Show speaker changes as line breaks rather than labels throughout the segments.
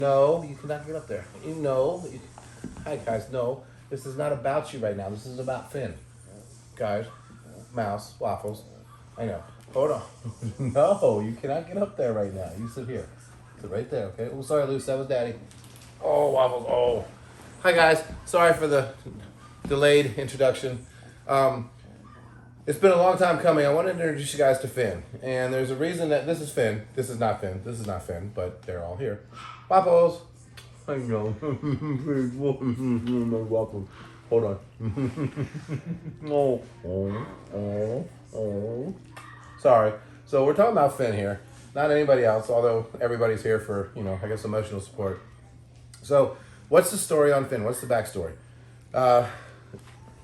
No, you cannot get up there. No. Hi, guys. No, this is not about you right now. This is about Finn. Guys, mouse, waffles. I know. Hold on. No, you cannot get up there right now. You sit here. Sit right there, okay? Oh, sorry, Luce. That was Daddy. Oh, waffles. Oh. Hi, guys. Sorry for the delayed introduction. It's been a long time coming. I wanted to introduce you guys to Finn. And there's a reason that this is Finn. This is not Finn. This is not Finn, but they're all here. Waffles. I know. Waffles. Hold on. Oh. Sorry. So we're talking about Finn here. Not anybody else, although everybody's here for, I guess emotional support. So what's the story on Finn? What's the backstory?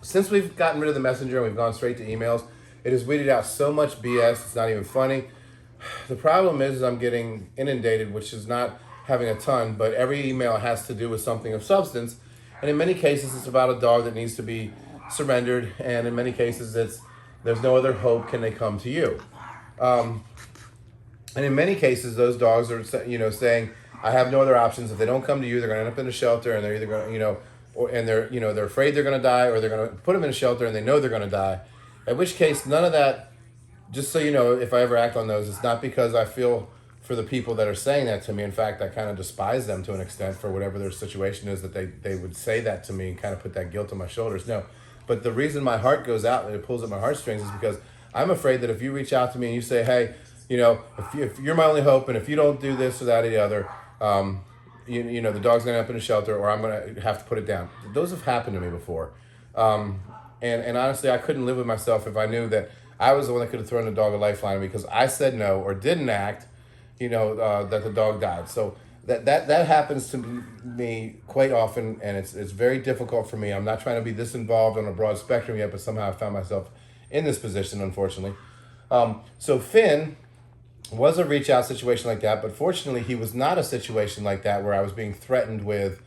Since we've gotten rid of the messenger and we've gone straight to emails, it has weeded out so much BS, it's not even funny. The problem is I'm getting inundated, which is not having a ton, but every email has to do with something of substance. And in many cases, it's about a dog that needs to be surrendered. And in many cases, there's no other hope, can they come to you? And in many cases, those dogs are, saying, I have no other options. If they don't come to you, they're going to end up in a shelter, and they're either going to, they're afraid they're going to die, or they're going to put them in a shelter and they know they're going to die. In which case, none of that, just so you know, if I ever act on those, it's not because I feel for the people that are saying that to me. In fact, I kind of despise them to an extent for whatever their situation is that they would say that to me and kind of put that guilt on my shoulders. No, but the reason my heart goes out and it pulls at my heartstrings is because I'm afraid that if you reach out to me and you say, hey, if you're my only hope, and if you don't do this or that or the other, the dog's gonna end up in a shelter, or I'm gonna have to put it down. Those have happened to me before, and honestly, I couldn't live with myself if I knew that I was the one that could have thrown the dog a lifeline because I said no or didn't act. That the dog died. So that happens to me quite often, and it's very difficult for me. I'm not trying to be this involved on a broad spectrum yet, but somehow I found myself in this position, unfortunately. So Finn was a reach out situation like that, but fortunately he was not a situation like that where I was being threatened with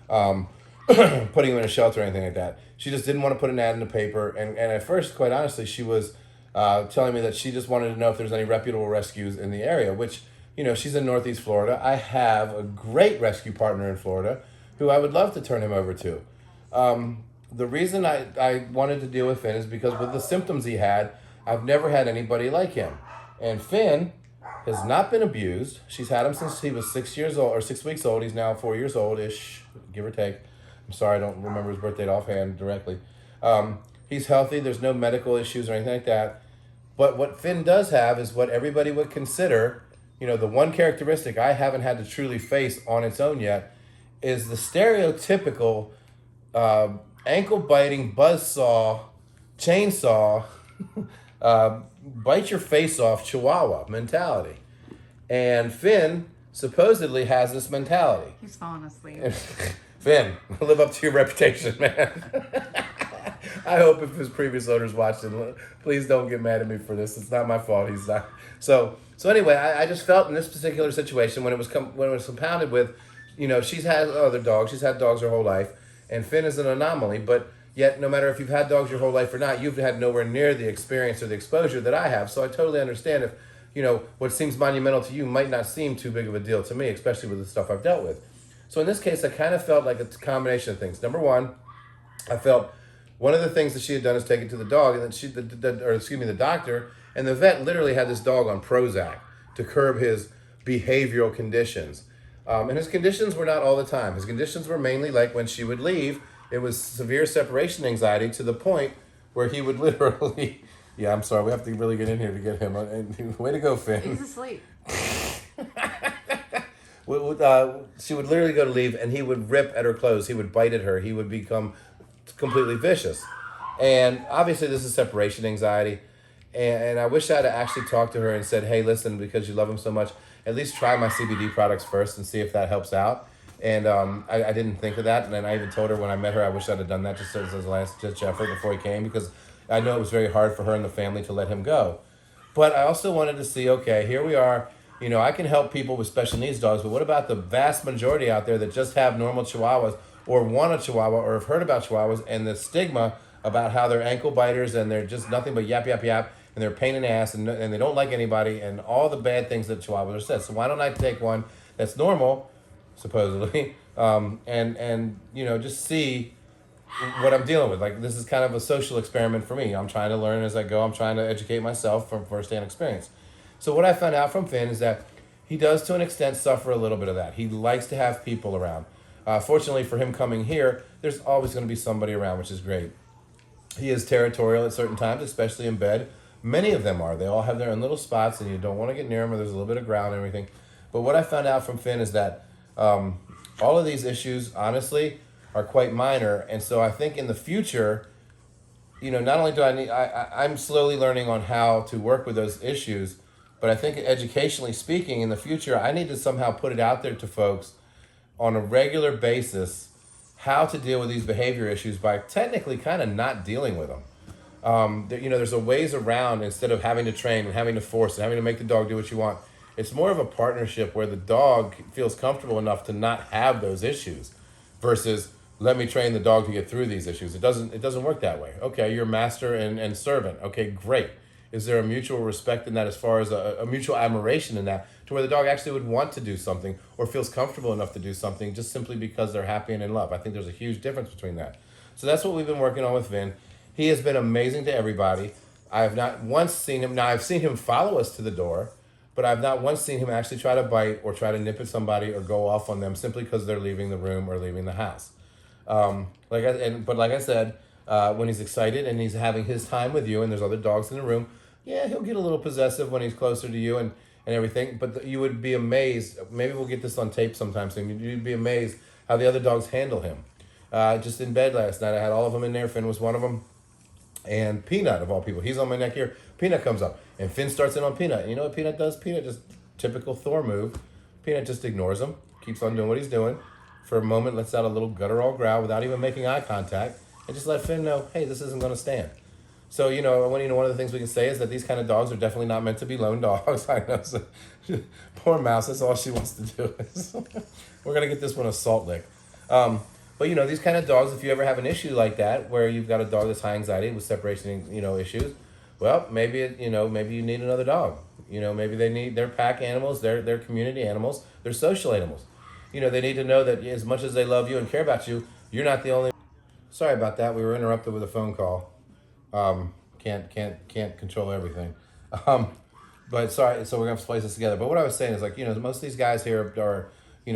putting him in a shelter or anything like that. She just didn't want to put an ad in the paper, and at first, quite honestly, she was telling me that she just wanted to know if there's any reputable rescues in the area, which, she's in Northeast Florida. I have a great rescue partner in Florida who I would love to turn him over to. The reason I wanted to deal with Finn is because with the symptoms he had, I've never had anybody like him. And Finn has not been abused. She's had him since he was 6 years old, or 6 weeks old. He's now 4 years old-ish, give or take. I'm sorry, I don't remember his birth date offhand directly. He's healthy. There's no medical issues or anything like that. But what Finn does have is what everybody would consider, the one characteristic I haven't had to truly face on its own yet, is the stereotypical ankle-biting, buzzsaw, chainsaw, bite your face off Chihuahua mentality. And Finn supposedly has this mentality.
He's falling asleep.
Finn, live up to your reputation, man. I hope if his previous owners watched it, please don't get mad at me for this. It's not my fault. He's not. So anyway, I just felt in this particular situation when it was compounded with, she's had other dogs. She's had dogs her whole life, and Finn is an anomaly. But yet, no matter if you've had dogs your whole life or not, you've had nowhere near the experience or the exposure that I have. So I totally understand if, what seems monumental to you might not seem too big of a deal to me, especially with the stuff I've dealt with. So in this case, I kind of felt like a combination of things. Number one, I felt one of the things that she had done is take it to the dog, and then the doctor, and the vet literally had this dog on Prozac to curb his behavioral conditions. And his conditions were not all the time. His conditions were mainly like when she would leave, it was severe separation anxiety to the point where he would literally, yeah, I'm sorry, we have to really get in here to get him. Way to go, Finn.
He's asleep.
She would literally go to leave, and he would rip at her clothes. He would bite at her. He would become completely vicious. And obviously this is separation anxiety. And I wish I'd actually talked to her and said, hey, listen, because you love him so much, at least try my CBD products first and see if that helps out. And I didn't think of that. And then I even told her when I met her, I wish I'd have done that just as a last-ditch effort before he came, because I know it was very hard for her and the family to let him go. But I also wanted to see, okay, here we are. I can help people with special needs dogs, but what about the vast majority out there that just have normal Chihuahuas or want a Chihuahua or have heard about Chihuahuas, and the stigma about how they're ankle biters and they're just nothing but yap, yap, yap, and they're a pain in the ass and they don't like anybody and all the bad things that Chihuahuas are said. So why don't I take one that's normal, supposedly, and just see what I'm dealing with. Like, this is kind of a social experiment for me. I'm trying to learn as I go. I'm trying to educate myself from firsthand experience. So what I found out from Finn is that he does, to an extent, suffer a little bit of that. He likes to have people around. Fortunately for him coming here, there's always going to be somebody around, which is great. He is territorial at certain times, especially in bed. Many of them are. They all have their own little spots, and you don't want to get near them, or there's a little bit of ground and everything. But what I found out from Finn is that all of these issues, honestly, are quite minor. And so I think in the future, not only do I need, I'm slowly learning on how to work with those issues, but I think educationally speaking, in the future, I need to somehow put it out there to folks on a regular basis how to deal with these behavior issues by technically kind of not dealing with them. There's a ways around, instead of having to train and having to force and having to make the dog do what you want. It's more of a partnership where the dog feels comfortable enough to not have those issues versus let me train the dog to get through these issues. It doesn't work that way. Okay, you're master and servant. Okay, great. Is there a mutual respect in that, as far as a mutual admiration in that, to where the dog actually would want to do something or feels comfortable enough to do something just simply because they're happy and in love? I think there's a huge difference between that. So that's what we've been working on with Vin. He has been amazing to everybody. I have not once seen him, now I've seen him follow us to the door, but I've not once seen him actually try to bite or try to nip at somebody or go off on them simply because they're leaving the room or leaving the house. Like I said, when he's excited and he's having his time with you and there's other dogs in the room, yeah, he'll get a little possessive when he's closer to you and everything. But you would be amazed. Maybe we'll get this on tape sometime soon. You'd be amazed how the other dogs handle him. Just in bed last night, I had all of them in there. Finn was one of them. And Peanut, of all people, he's on my neck here. Peanut comes up, and Finn starts in on Peanut. And you know what Peanut does? Peanut, just typical Thor move. Peanut just ignores him, keeps on doing what he's doing. For a moment, lets out a little guttural growl without even making eye contact, and just let Finn know, hey, this isn't going to stand. So, one of the things we can say is that these kind of dogs are definitely not meant to be lone dogs. I know. So, poor Mouse, that's all she wants to do. We're going to get this one a salt lick. But these kind of dogs, if you ever have an issue like that, where you've got a dog that's high anxiety with separation, issues, well, maybe maybe you need another dog. Maybe they're pack animals, they're community animals, they're social animals. They need to know that as much as they love you and care about you, you're not the only. Sorry about that. We were interrupted with a phone call. Can't control everything. But sorry. So we're gonna have to place this together. But what I was saying is, most of these guys here are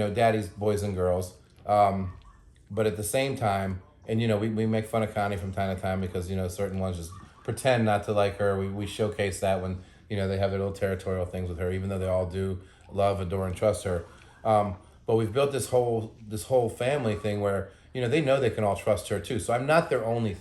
daddy's boys and girls. But at the same time, and we make fun of Connie from time to time because certain ones just pretend not to like her. We showcase that when they have their little territorial things with her, even though they all do love, adore, and trust her. But we've built this whole family thing where they know they can all trust her too. So I'm not their only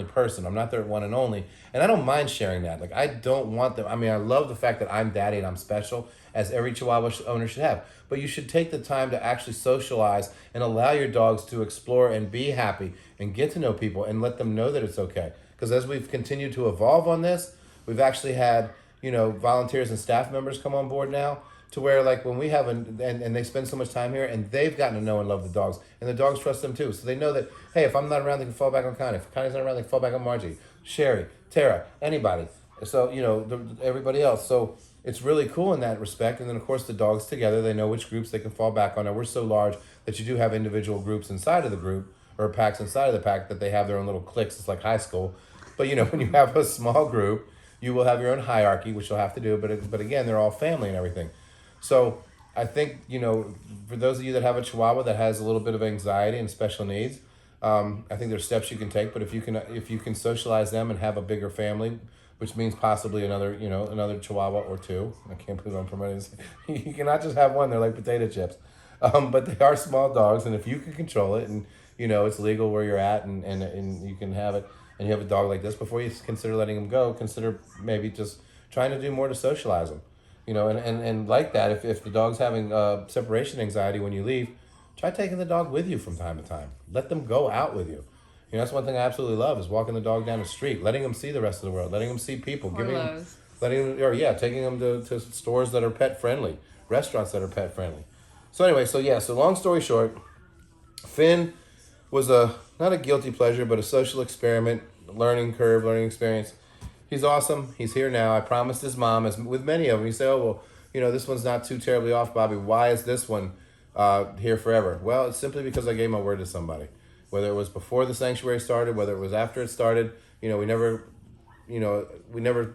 person. I'm not their one and only, and I don't mind sharing that. Like, I don't want them. I mean, I love the fact that I'm daddy and I'm special, as every Chihuahua owner should have. But you should take the time to actually socialize and allow your dogs to explore and be happy and get to know people and let them know that it's okay. Because as we've continued to evolve on this, we've actually had volunteers and staff members come on board now, to where, like, when we have and they spend so much time here and they've gotten to know and love the dogs, and the dogs trust them too. So they know that, hey, if I'm not around, they can fall back on Connie. If Connie's not around, they can fall back on Margie, Sherry, Tara, anybody. So, everybody else. So it's really cool in that respect. And then, of course, the dogs together, they know which groups they can fall back on. Now, we're so large that you do have individual groups inside of the group, or packs inside of the pack, that they have their own little cliques. It's like high school. But, when you have a small group, you will have your own hierarchy, which you'll have to do. But again, they're all family and everything. So I think, for those of you that have a Chihuahua that has a little bit of anxiety and special needs, I think there's steps you can take. But if you can socialize them and have a bigger family, which means possibly another Chihuahua or two. I can't believe I'm promoting this. You cannot just have one. They're like potato chips. But they are small dogs, and if you can control it, and it's legal where you're at, and you can have it, and you have a dog like this, before you consider letting them go, consider maybe just trying to do more to socialize them. And like that, if the dog's having separation anxiety when you leave, try taking the dog with you from time to time. Let them go out with you. That's one thing I absolutely love, is walking the dog down the street, letting them see the rest of the world, letting them see people, taking them to stores that are pet friendly, restaurants that are pet friendly. So long story short, Finn was not a guilty pleasure, but a social experiment, learning experience. He's awesome. He's here now. I promised his mom, as with many of them, you say, oh, well, this one's not too terribly off, Bobby. Why is this one here forever? Well, it's simply because I gave my word to somebody. Whether it was before the sanctuary started, whether it was after it started, we never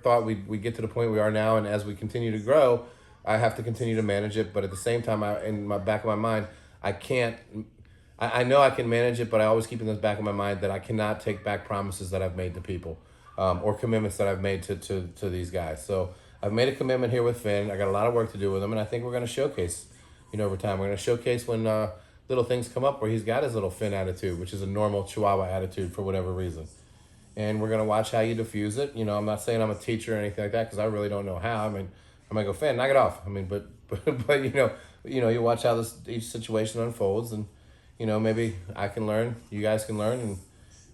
thought we'd get to the point we are now. And as we continue to grow, I have to continue to manage it. But at the same time, in my back of my mind, I can't. I know I can manage it, but I always keep in the back of my mind that I cannot take back promises that I've made to people, or commitments that I've made to these guys. So I've made a commitment here with Finn. I got a lot of work to do with him, and I think we're going to showcase, over time. We're going to showcase when little things come up where he's got his little Finn attitude, which is a normal Chihuahua attitude for whatever reason. And we're going to watch how you diffuse it. I'm not saying I'm a teacher or anything like that because I really don't know how. I mean, I'm going to go, Finn, knock it off. I mean, but you watch how each situation unfolds, and maybe I can learn, you guys can learn, and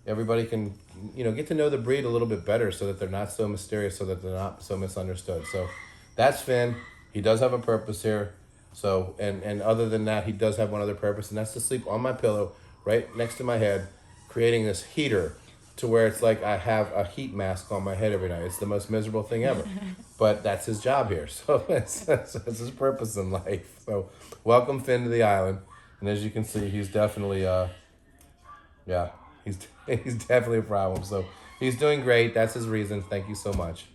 everybody can, get to know the breed a little bit better so that they're not so mysterious, so that they're not so misunderstood. So that's Finn. He does have a purpose here. So, and other than that, he does have one other purpose, and that's to sleep on my pillow right next to my head, creating this heater to where it's like I have a heat mask on my head every night. It's the most miserable thing ever. But that's his job here. So that's his purpose in life. So welcome Finn to the island. And as you can see, he's definitely, he's definitely a problem. So he's doing great. That's his reason. Thank you so much.